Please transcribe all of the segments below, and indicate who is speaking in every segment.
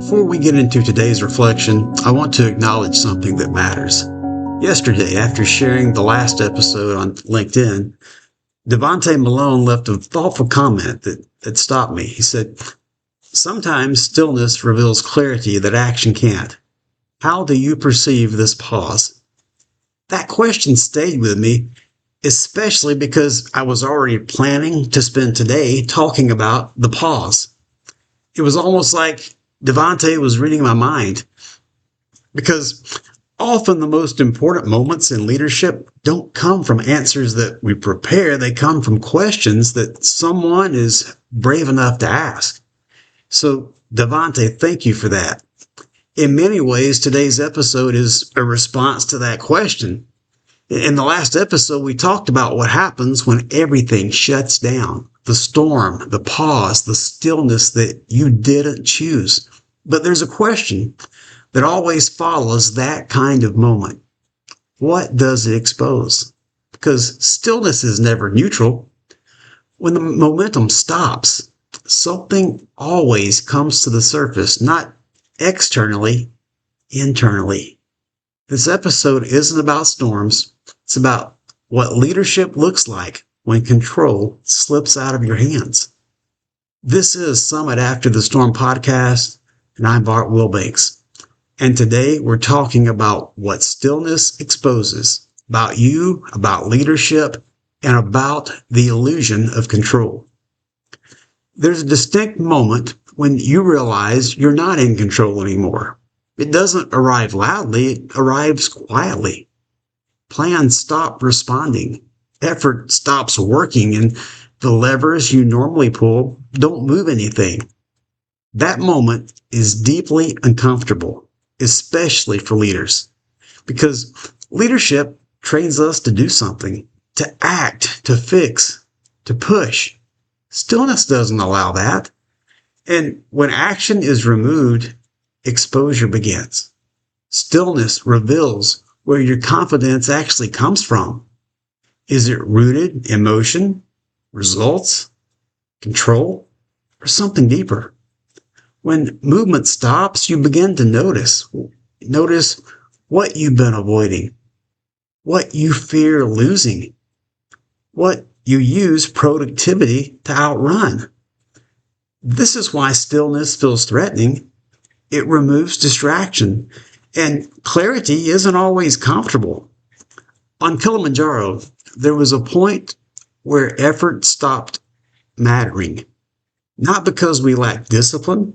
Speaker 1: Before we get into today's reflection, I want to acknowledge something that matters. Yesterday, after sharing the last episode on LinkedIn, Devontae Malone left a thoughtful comment that stopped me. He said, "Sometimes stillness reveals clarity that action can't. How do you perceive this pause?" That question stayed with me, especially because I was already planning to spend today talking about the pause. It was almost like Devontae was reading my mind, because often the most important moments in leadership don't come from answers that we prepare. They come from questions that someone is brave enough to ask. So, Devontae, thank you for that. In many ways, today's episode is a response to that question. In the last episode, we talked about what happens when everything shuts down. The storm, the pause, the stillness that you didn't choose. But there's a question that always follows that kind of moment. What does it expose? Because stillness is never neutral. When the momentum stops, something always comes to the surface, not externally, internally. This episode isn't about storms. It's about what leadership looks like when control slips out of your hands. This is Summit After the Storm podcast, and I'm Bart Wilbanks. And today we're talking about what stillness exposes, about you, about leadership, and about the illusion of control. There's a distinct moment when you realize you're not in control anymore. It doesn't arrive loudly, it arrives quietly. Plans stop responding. Effort stops working, and the levers you normally pull don't move anything. That moment is deeply uncomfortable, especially for leaders, because leadership trains us to do something, to act, to fix, to push. Stillness doesn't allow that. And when action is removed, exposure begins. Stillness reveals where your confidence actually comes from. Is it rooted in emotion, results, control, or something deeper? When movement stops, you begin to notice what you've been avoiding, what you fear losing, what you use productivity to outrun. This is why stillness feels threatening. It removes distraction, and clarity isn't always comfortable. On Kilimanjaro, there was a point where effort stopped mattering. Not because we lacked discipline,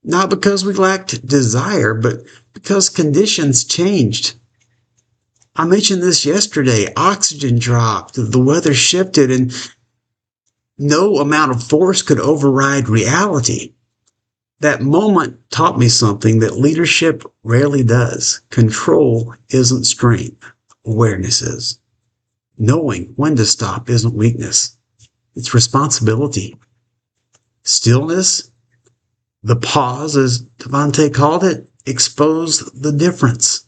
Speaker 1: not because we lacked desire, but because conditions changed. I mentioned this yesterday. Oxygen dropped, the weather shifted, and no amount of force could override reality. That moment taught me something that leadership rarely does. Control isn't strength. Awareness is. Knowing when to stop isn't weakness. It's responsibility. Stillness, the pause, as Devontae called it, exposed the difference.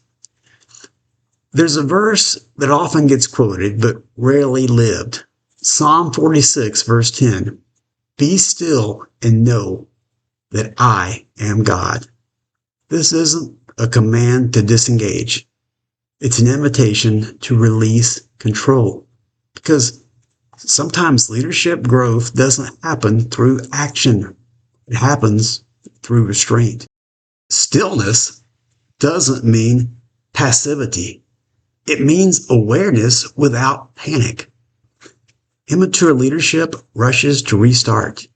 Speaker 1: There's a verse that often gets quoted but rarely lived. Psalm 46, verse 10. "Be still and know that I am God." This isn't a command to disengage. It's an invitation to release control. Because sometimes leadership growth doesn't happen through action. It happens through restraint. Stillness doesn't mean passivity. It means awareness without panic. Immature leadership rushes to restart.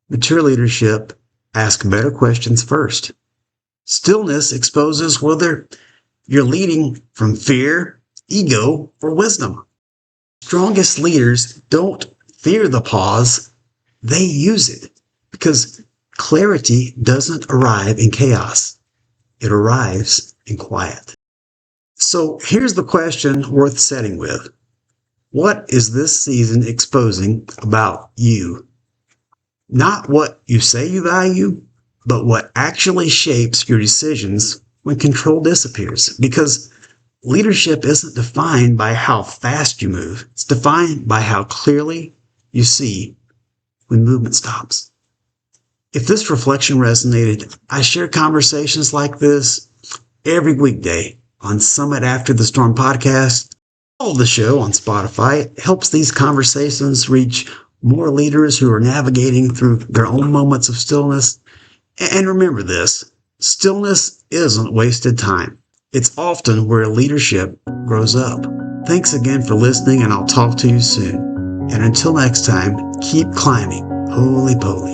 Speaker 1: Mature leadership asks better questions first. Stillness exposes whether you're leading from fear, ego, or wisdom. Strongest leaders don't fear the pause, they use it, because clarity doesn't arrive in chaos. It arrives in quiet. So here's the question worth setting with. What is this season exposing about you? Not what you say you value, but what actually shapes your decisions when control disappears. Because leadership isn't defined by how fast you move. It's defined by how clearly you see when movement stops. If this reflection resonated, I share conversations like this every weekday on Summit After the Storm podcast. Follow the show on Spotify. It helps these conversations reach more leaders who are navigating through their own moments of stillness. And remember this, stillness isn't wasted time. It's often where leadership grows up. Thanks again for listening, and I'll talk to you soon. And until next time, keep climbing. Holy poly.